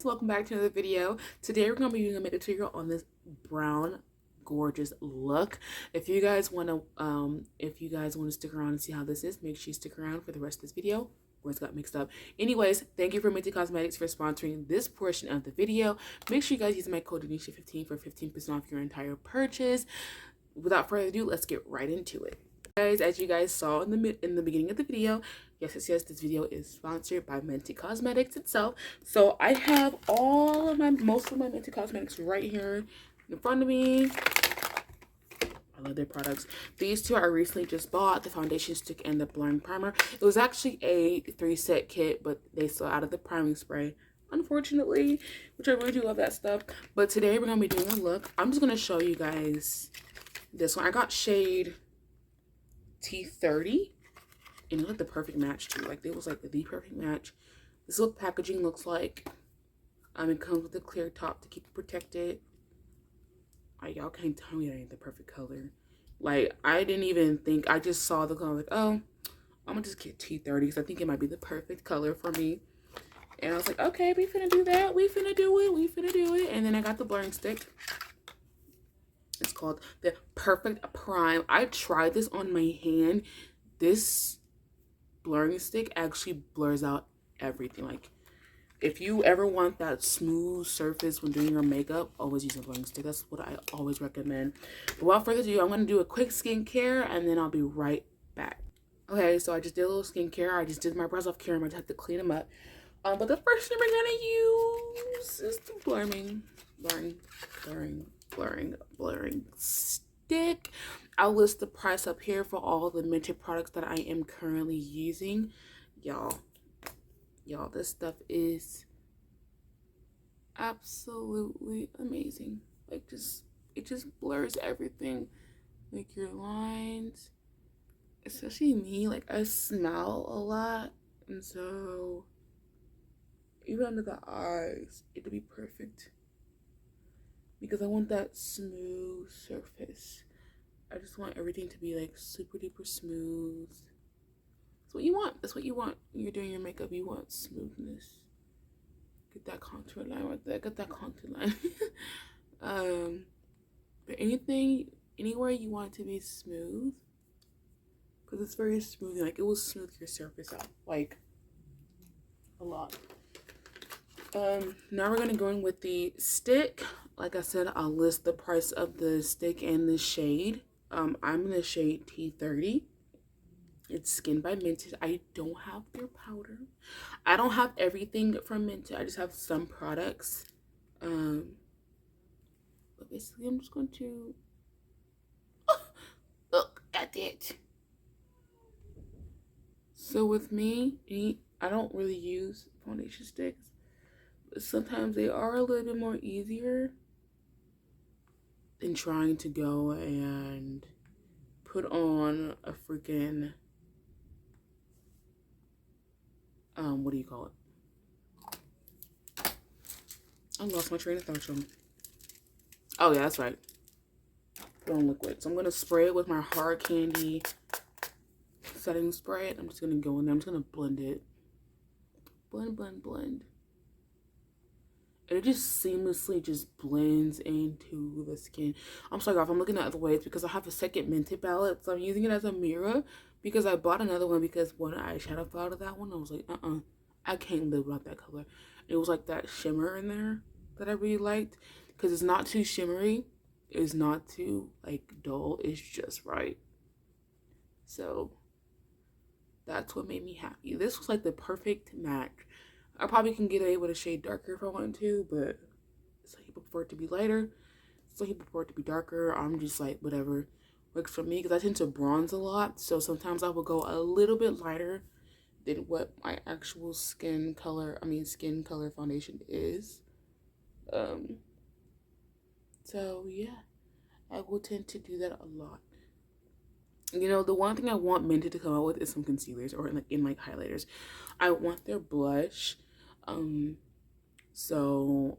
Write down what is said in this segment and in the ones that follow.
welcome back to another video. Today we're going to be doing a makeup tutorial on this brown gorgeous look. If you guys want to stick around and see how this is, make sure you stick around for the rest of this video. Words got mixed up. Anyways, thank you for Minty Cosmetics for sponsoring this portion of the video. Make sure you guys use my code Denisha15 for 15% off your entire purchase. Without further ado, let's get right into it. Guys, as you guys saw in the beginning of the video, yes, this video is sponsored by Minty Cosmetics itself. So I have most of my Minty Cosmetics right here in front of me. I love their products. These two I recently just bought, the foundation stick and the blurring primer. It was actually a 3-set kit, but they still out of the priming spray, unfortunately, which I really do love that stuff. But today we're gonna be doing a look. I'm just gonna show you guys this one. I got shade T30, and it looked the perfect match too. Like, it was like the perfect match. This little packaging looks like it comes with a clear top to keep it protected. Like, y'all can't tell me that ain't the perfect color. Like, I didn't even think, I just saw the color, like, oh, I'm gonna just get T30 because I think it might be the perfect color for me. And I was like, okay, we finna do that, we finna do it. And then I got the blurring stick. It's called the Perfect Prime. I tried this on my hand. This blurring stick actually blurs out everything. Like, if you ever want that smooth surface when doing your makeup, always use a blurring stick. That's what I always recommend. But without further ado, I'm going to do a quick skincare and then I'll be right back. Okay, so I just did a little skincare. I just did my brows off camera. I just have to clean them up. But the first thing we're going to use is the blurring stick. I'll list the price up here for all the Minty products that I am currently using. Y'all, this stuff is absolutely amazing. Like, it just blurs everything, like your lines, especially me. Like, I smile a lot, and so even under the eyes, it'll be perfect because I want that smooth surface. I just want everything to be like super duper smooth. That's what you want. That's what you want when you're doing your makeup. You want smoothness. Get that contour line right there. Get that contour line. But anywhere you want it to be smooth, because it's very smooth. Like, it will smooth your surface out like a lot. Now we're gonna go in with the stick. Like I said, I'll list the price of the stick and the shade. I'm in the shade T30. It's Skin by Minty. I don't have their powder. I don't have everything from Minty. I just have some products. But basically, I'm just going to look at it. So with me, I don't really use foundation sticks, but sometimes they are a little bit more easier than trying to go and put on a freaking what do you call it? I lost my train of thought, y'all. Oh yeah, that's right. Put on liquid. So I'm gonna spray it with my hard candy setting spray. I'm just gonna go in there. I'm just gonna blend it. Blend. And it just seamlessly just blends into the skin. I'm sorry, if I'm looking at other ways because I have a second Minty palette, so I'm using it as a mirror because I bought another one because one eyeshadow fell out of that one. I was like, I can't live without that color. It was like that shimmer in there that I really liked because it's not too shimmery. It's not too like dull. It's just right. So that's what made me happy. This was like the perfect match. I probably can get away with a shade darker if I want to, but some people prefer it to be lighter. Some people prefer it to be darker. I'm just like, whatever works for me because I tend to bronze a lot. So sometimes I will go a little bit lighter than what my actual skin color foundation is. So yeah, I will tend to do that a lot. You know, the one thing I want Minty to come out with is some concealers or in highlighters. I want their blush. So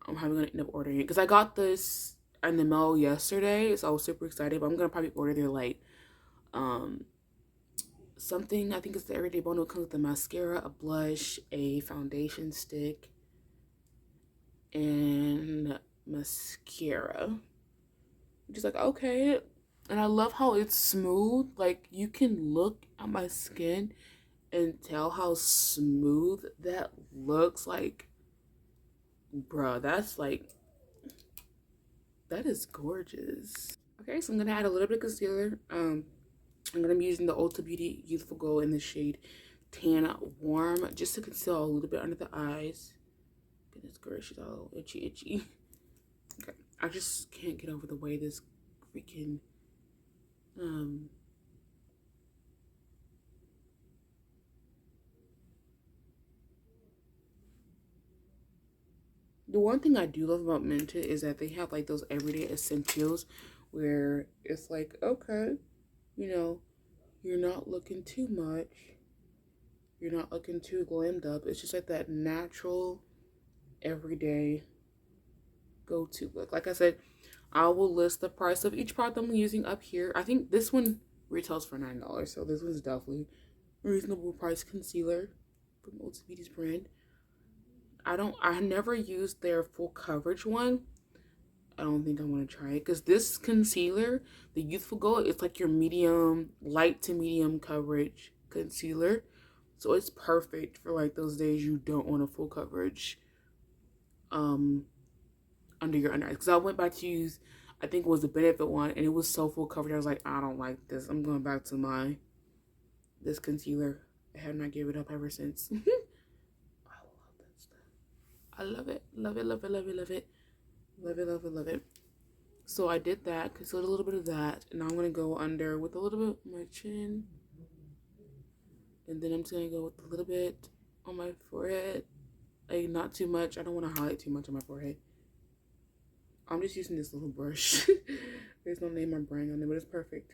I'm probably gonna end up ordering it because I got this in the mail yesterday, so I was super excited. But I'm gonna probably order their like something. I think it's the everyday bundle. It comes with a mascara, a blush, a foundation stick, and mascara. Just like, okay. And I love how it's smooth. Like, you can look at my skin and tell how smooth that looks. Like, bruh, that's like, that is gorgeous. Okay, so I'm gonna add a little bit of concealer. I'm gonna be using the Ulta Beauty Youthful Glow in the shade Tan Warm, just to conceal a little bit under the eyes. Goodness gracious, all itchy. Okay, I just can't get over the way this freaking the one thing I do love about Mented is that they have like those everyday essentials where it's like, okay, you know, you're not looking too much, you're not looking too glammed up. It's just like that natural everyday go-to look. Like I said, I will list the price of each product I'm using up here. I think this one retails for $9, so this one's definitely a reasonable price concealer from Ulta Beauty's brand. I never used their full coverage one. I don't think I want to try it because this concealer, the Youthful Glow, it's like your medium, light to medium coverage concealer. So it's perfect for like those days you don't want a full coverage under your under eyes. Because I went back to use, I think it was the Benefit one, and it was so full coverage. I was like, I don't like this. I'm going back to this concealer. I have not given it up ever since. I love that stuff. I love it. Love it, love it, love it, love it. Love it, love it, love it. So I did that, concealed a little bit of that, and now I'm going to go under with a little bit on my chin. And then I'm just going to go with a little bit on my forehead. Like, not too much. I don't want to highlight too much on my forehead. I'm just using this little brush. There's no name or brand on it, but it's perfect.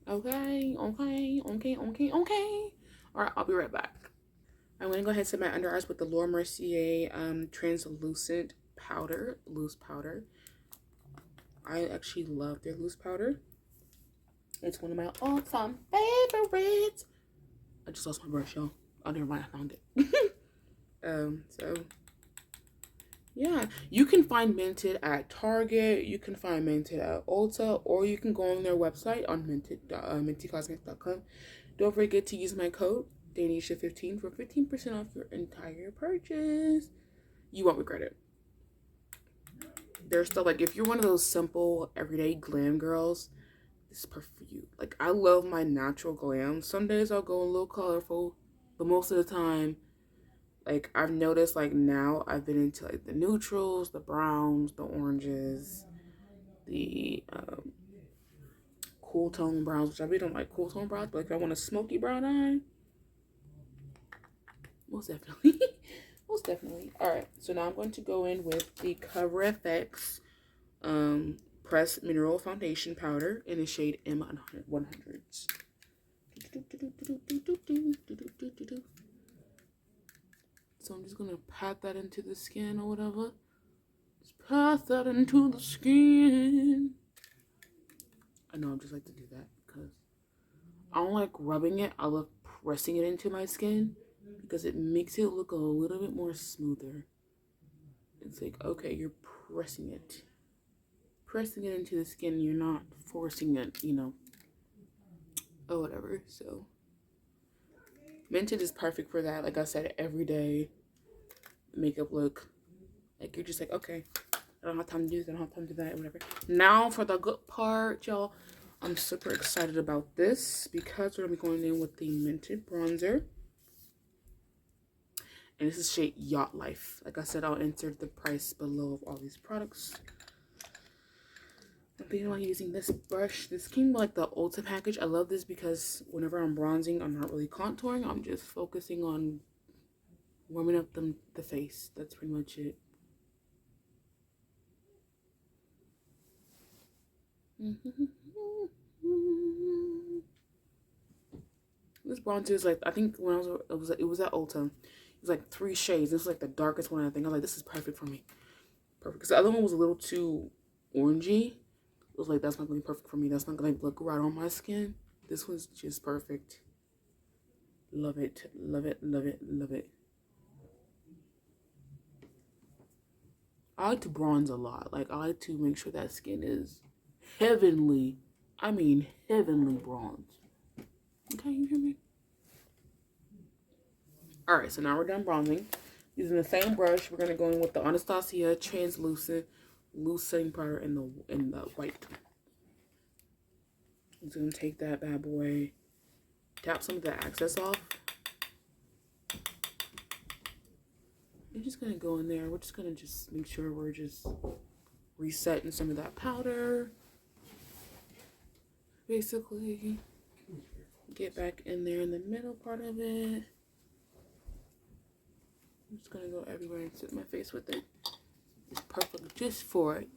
Okay. Alright, I'll be right back. I'm going to go ahead and set my under eyes with the Laura Mercier translucent powder, loose powder. I actually love their loose powder. It's one of my all-time favorites. I just lost my brush, y'all. Oh, never mind, I found it. So yeah, you can find Mented at Target, you can find Mented at Ulta, or you can go on their website on mentycosmetics.com. Don't forget to use my code Danisha15 for 15% off your entire purchase. You won't regret it. There's stuff like, if you're one of those simple everyday glam girls, this is perfect for you. Like, I love my natural glam. Some days I'll go a little colorful, but most of the time, like, I've noticed, like, now I've been into, like, the neutrals, the browns, the oranges, the cool tone browns, which I really don't like cool tone browns, but, like, if I want a smoky brown eye, most definitely. Most definitely. Alright, so now I'm going to go in with the Cover FX Pressed Mineral Foundation Powder in the shade M100s. So I'm just going to pat that into the skin or whatever. Just pat that into the skin. I know I just like to do that because I don't like rubbing it. I love pressing it into my skin because it makes it look a little bit more smoother. It's like, okay, you're pressing it into the skin. You're not forcing it, you know, or whatever. So Mented is perfect for that. Like I said, everyday makeup look. Like, you're just like, okay, I don't have time to do this, I don't have time to do that, whatever. Now for the good part, y'all. I'm super excited about this because we're gonna be going in with the Mented bronzer. And this is shade Yacht Life. Like I said, I'll insert the price below of all these products. I'm thinking about using this brush. This came with like the Ulta package. I love this because whenever I'm bronzing, I'm not really contouring. I'm just focusing on warming up the face. That's pretty much it. This bronzer is like, I think when it was at Ulta. It was like 3 shades. This is like the darkest one, I think. I was like, this is perfect for me. Perfect. Because the other one was a little too orangey. It was like, that's not going to be perfect for me. That's not going to look right on my skin. This one's just perfect. Love it, love it, love it, love it. I like to bronze a lot. Like, I like to make sure that skin is heavenly. I mean, heavenly bronze. Okay, you hear me? Alright, so now we're done bronzing. Using the same brush, we're going to go in with the Anastasia Translucent Loose Setting Powder in the white. I'm just going to take that bad boy, tap some of the excess off. I'm just going to go in there. We're just going to just make sure we're just resetting some of that powder. Basically, get back in there in the middle part of it. I'm just going to go everywhere and sit my face with it. It's perfect just for it.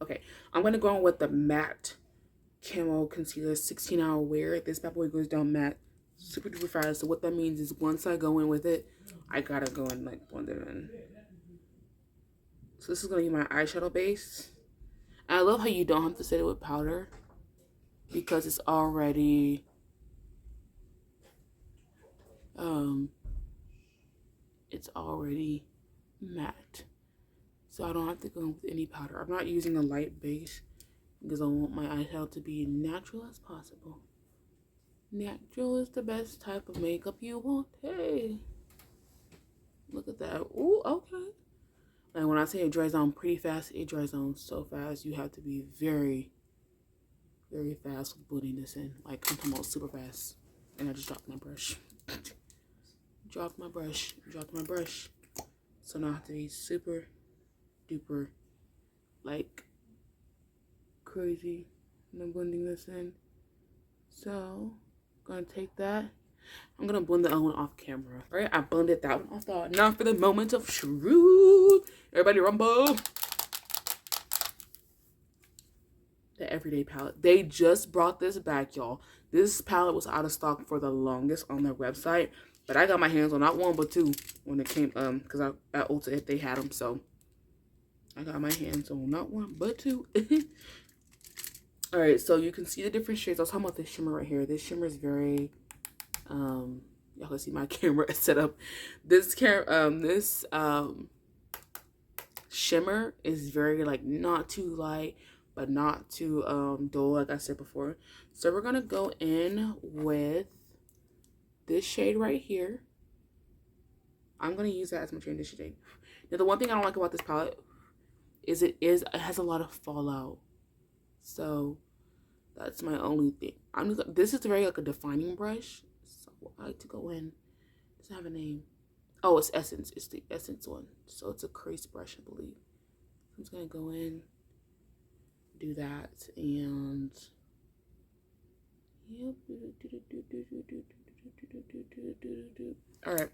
Okay, I'm going to go in with the matte Camo Concealer 16-hour wear. This bad boy goes down matte super duper fast. So what that means is once I go in with it, I gotta go and like blend it in. So this is gonna be my eyeshadow base. And I love how you don't have to set it with powder because it's already matte. So I don't have to go in with any powder. I'm not using a light base because I want my eyeshadow to be natural as possible. Natural is the best type of makeup you want. Hey, look at that. Ooh, okay. And when I say it dries on pretty fast, it dries on so fast. You have to be very, very fast with blending this in. Like, I'm talking about super fast. And I just dropped my brush. Dropped my brush. So now I have to be super duper, like, crazy when I'm blending this in. So, gonna take that. I'm gonna blend the other one off camera. All right, I blended that one off. Thought now for the moment of truth. Everybody rumble. The Everyday palette. They just brought this back, y'all. This palette was out of stock for the longest on their website, but I got my hands on not one but two when it came because at Ulta they had them, so I got my hands on not one but two. All right, so you can see the different shades. I was talking about this shimmer right here. This shimmer is very, y'all can see my camera set up. This shimmer is very like not too light, but not too dull, like I said before. So we're gonna go in with this shade right here. I'm gonna use that as my transition shade. Now, the one thing I don't like about this palette is it has a lot of fallout. So that's my only thing. This is very like a defining brush. So I like to go in. It doesn't have a name. Oh, it's Essence. It's the Essence one. So it's a crease brush, I believe. I'm just gonna go in, do that, and yep. All right.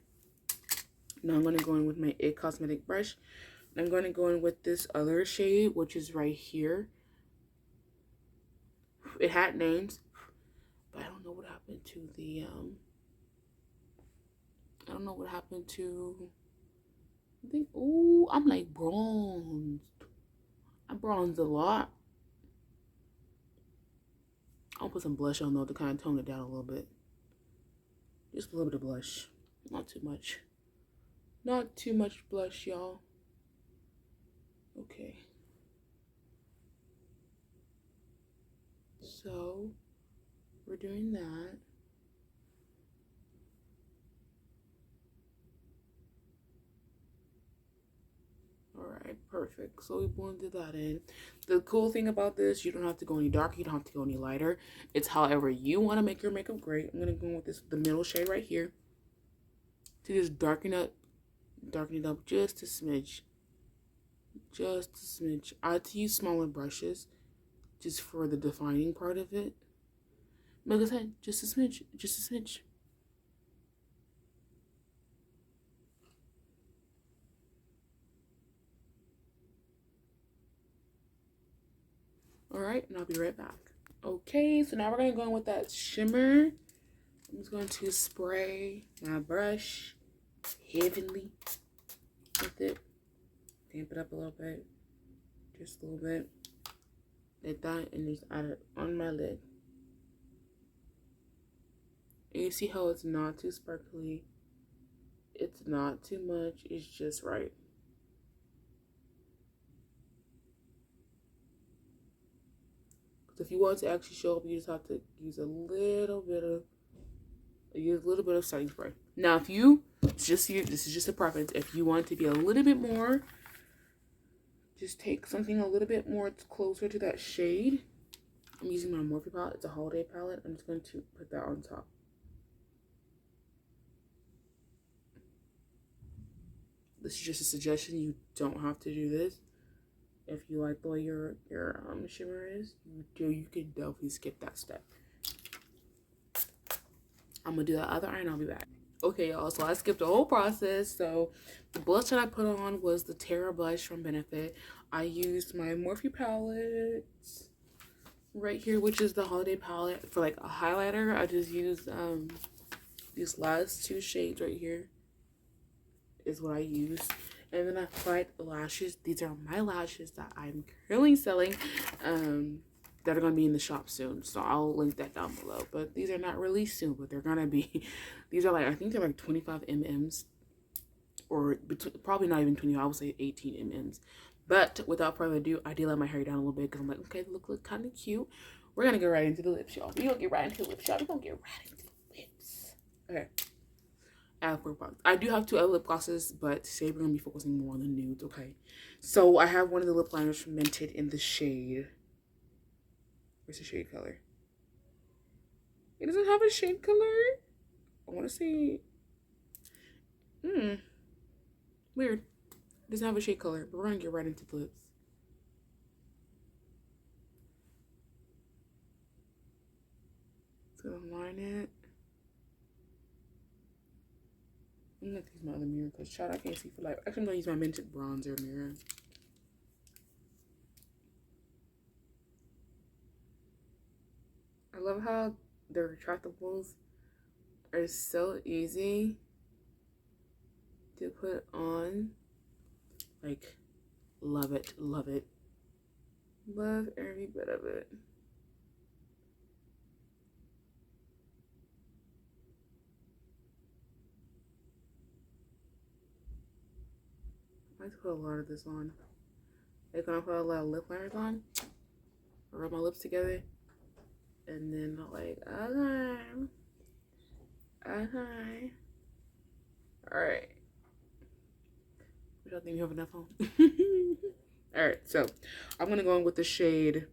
Now I'm gonna go in with my It Cosmetic brush. I'm gonna go in with this other shade, which is right here. It had names, but I don't know what happened to the I don't know what happened to, I think, ooh, I'm like bronzed. I bronzed a lot. I'll put some blush on though to kind of tone it down a little bit. Just a little bit of blush. Not too much. Not too much blush, y'all. Okay. So, we're doing that. Alright, perfect. So we blended that in. The cool thing about this, you don't have to go any darker, you don't have to go any lighter. It's however you want to make your makeup great. I'm going to go with the middle shade right here. To just darken it up just a smidge. Just a smidge. I like to use smaller brushes just for the defining part of it. Like I said, just a smidge. Just a smidge. Alright, and I'll be right back. Okay, so now we're going to go in with that shimmer. I'm just going to spray my brush heavily with it. Damp it up a little bit. Just a little bit. Like that, and just add it on my lid. And you see how it's not too sparkly. It's not too much. It's just right. If you want to actually show up, you just have to use a little bit of setting spray. Now, if you this is just a preference. If you want to be a little bit more, just take something a little bit more closer to that shade. I'm using my Morphe palette. It's a holiday palette. I'm just going to put that on top. This is just a suggestion. You don't have to do this. If you like the way your shimmer is, you can definitely skip that step. I'm gonna do that other eye and I'll be back. Okay, y'all, so I skipped the whole process. So the blush that I put on was the Terra blush from Benefit. I used my Morphe palette right here, which is the holiday palette. For like a highlighter, I just used these last two shades right here is what I used. And then I applied lashes. These are my lashes that I'm currently selling. That are going to be in the shop soon. So I'll link that down below. But these are not released soon, but they're going to be. These are like, I think they're like 25 mm's. Or probably not even 20, I would say 18 mm's. But without further ado, I did let my hair down a little bit because I'm like, okay, they look kind of cute. We're going to get right into the lips, y'all. We're going to get right into the lips, y'all. We're going to get right into the lips. Okay. I do have two other lip glosses, but today we're going to be focusing more on the nudes, okay? So I have one of the lip liners from Mented in the shade. Where's the shade color? It doesn't have a shade color. I want to say... Weird. It doesn't have a shade color, but we're going to get right into the lips. It's going to line it. I'm going to use my other mirror because, child, I can't see for life. Actually, I'm going to use my Mented bronzer mirror. I love how the retractables are so easy to put on. Like, love it, love it. Love every bit of it. I like to put a lot of this on. Like when I put a lot of lip liners on, I rub my lips together. And then like, okay. Alright. I don't think we have enough on. Alright, so I'm gonna go in with the shade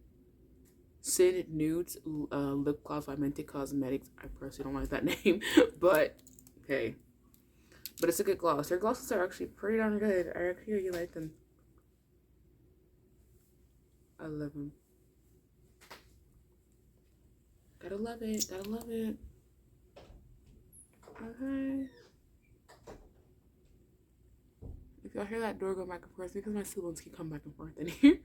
Sin Nudes lip gloss by Mented Cosmetics. I personally don't like that name, but okay. But it's a good gloss. Their glosses are actually pretty darn good. I actually really like them. I love them. Gotta love it. Gotta love it. Okay. If y'all hear that door go back and forth, because my siblings keep coming back and forth in here.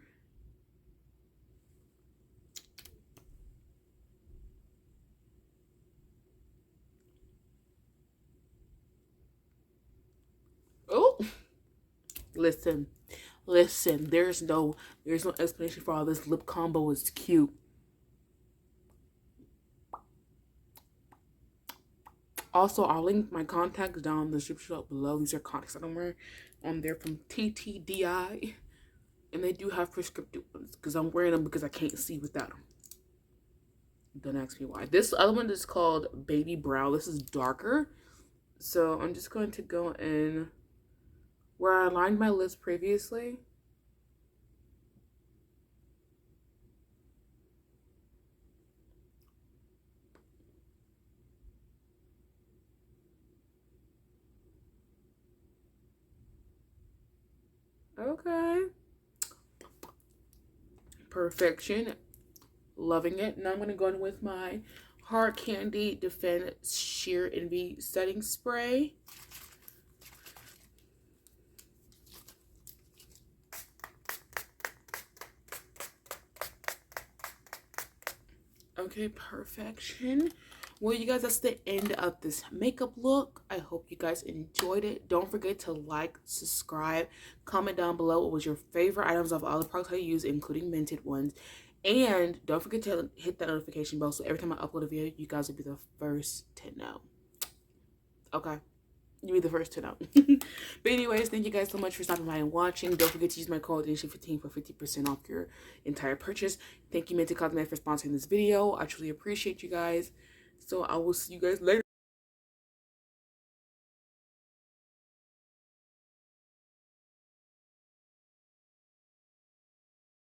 Oh, listen. There's no explanation for all this. Lip combo is cute. Also, I'll link my contacts down in the description below. These are contacts that I'm wearing. They're from TTDI. And they do have prescriptive ones. Because I'm wearing them because I can't see without them. Don't ask me why. This other one is called Baby Brow. This is darker. So I'm just going to go in where I lined my lips previously. Okay. Perfection. Loving it. Now I'm going to go in with my Hard Candy Defend Sheer Envy Setting Spray. Okay, perfection. Well, you guys, that's the end of this makeup look. I hope you guys enjoyed it. Don't forget to like, subscribe, comment down below what was your favorite items of all the products I use, including Mented ones. And don't forget to hit that notification bell so every time I upload a video, you guys will be the first to know. Okay? You'll be the first to know. But anyways, thank you guys so much for stopping by and watching. Don't forget to use my code DNC15 for 50% off your entire purchase. Thank you, Minty Cosmetics, for sponsoring this video. I truly appreciate you guys. So I will see you guys later.